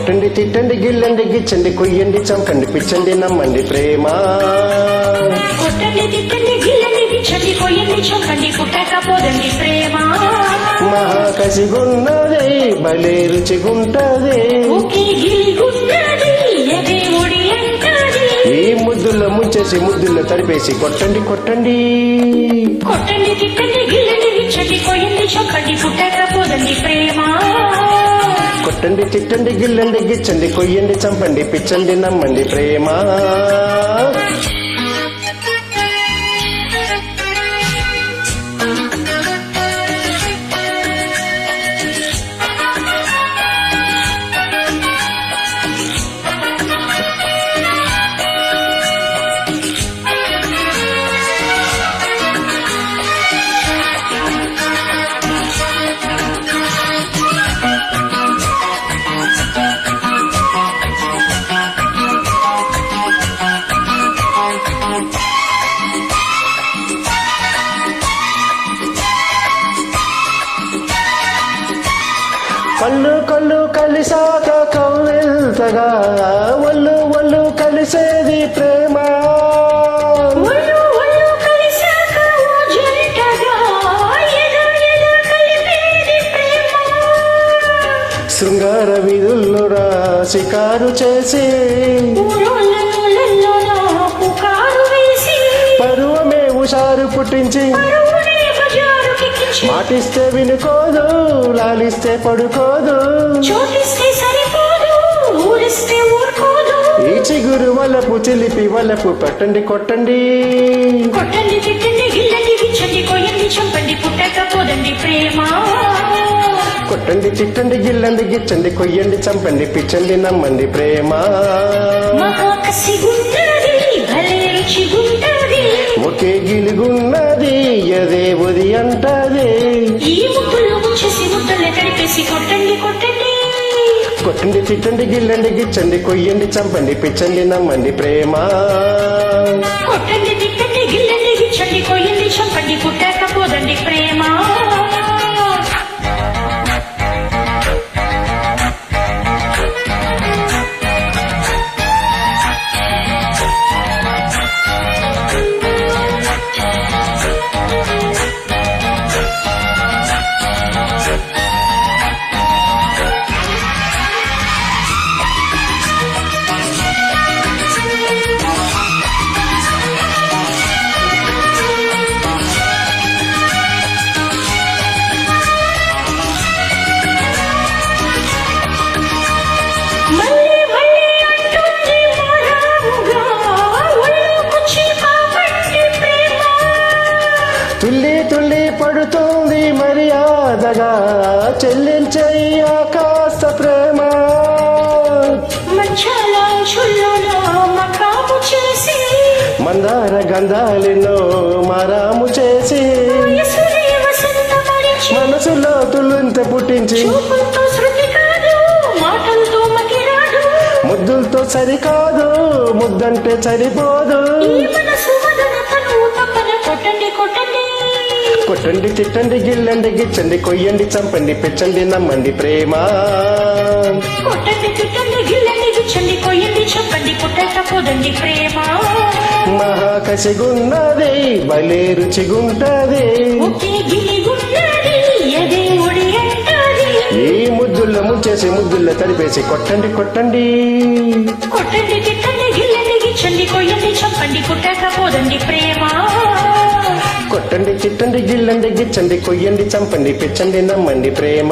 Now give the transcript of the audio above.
కొట్టండి తిట్టండి గిల్లండి గిచ్చండి కొయ్యండి చంపండి పిచ్చండి నమ్మండి ప్రేమ కొట్టండి తిట్టండి గిల్లండి గిచ్చండి కొయ్యండి చంపండి పుట్టకపోదండి ప్రేమ మహాకసిగున్నది భలే రుచిగుంటది ఒకే గిలిగున్నది ఎదే ఒడి అంటది ఈ ముద్దుల్లో ముంచేసి ముద్దుల్లో తడిపేసి కొట్టండి కొట్టండి కొట్టండి తిట్టండి గిల్లండి గిచ్చండి కొయ్యండి చంపండి పుట్టకపోదండి ప్రేమ కొట్టండి తిట్టండి గిల్లండి గిచ్చండి కొయ్యండి చంపండి పిచ్చండి నమ్మండి ప్రేమ కళ్ళు కళ్ళు కలిసాక కవ్వెల్తగా ఒళ్ళు ఒళ్ళు కలిసేది ప్రేమ శృంగార వీధుల్లో షికారు చేసి పరువమే హుషారు పుట్టించి మాటిస్తే వినుకోదు లాలిస్తే పడుకోదు ఈ చిగురు వలపు చిలిపి వలపు పట్టండి కొట్టండి కొట్టండి తిట్టండి గిల్లండి గిచ్చండి కొయ్యండి చంపండి పుట్టకపోదండి ప్రేమ కొట్టండి తిట్టండి గిల్లండి గిచ్చండి కొయ్యండి చంపండి పిచ్చండి నమ్మండి ప్రేమ మహాకసిగున్నది భలే రుచిగుంటది ఒకే గిలిగున్నది ఎదే ఒది అంటది ఈ ముద్దులు ముంచేసి ముద్దులు తడిపేసి కొట్టండి కొట్టండి కొట్టండి తిట్టండి గిల్లండి గిచ్చండి కొయ్యండి చంపండి పిచ్చండి నమ్మండి ప్రేమ కొట్టండి తిట్టండి గిల్లండి గిచ్చండి కొయ్యండి చంపండి పుట్టకపోదండి ప్రేమ తుల్లి తుల్లి పడుతుంది మర్యాదగా చెల్లించయ్యా కాస్త ప్రేమ మందార గంధాలిలో మారాము చేసి మనసులో తుల్లింత పుట్టించి ముద్దులతో సరికాదు ముద్దంటే సరిపోదు కొట్టండి తిట్టండి గిల్లండి గిచ్చండి కొయ్యండి చంపండి పిచ్చండి నమ్మండి ప్రేమ కొట్టండి తిట్టండి గిల్లండి గిచ్చండి కొయ్యండి చంపండి పుట్టకపోదండి ప్రేమ మహాకసిగున్నది భలే రుచిగుంటది ఈ ముద్దుల్లో ముంచేసి ముద్దుల్లో తడిపేసి కొట్టండి కొట్టండి కొట్టండి తిట్టండి గిల్లండి గిచ్చండి కొయ్యండి చంపండి పుట్టకపోదండి ప్రేమ కొట్టండి తిట్టండి గిల్లండి గిచ్చండి కొయ్యండి చంపండి పిచ్చండి నమ్మండి ప్రేమ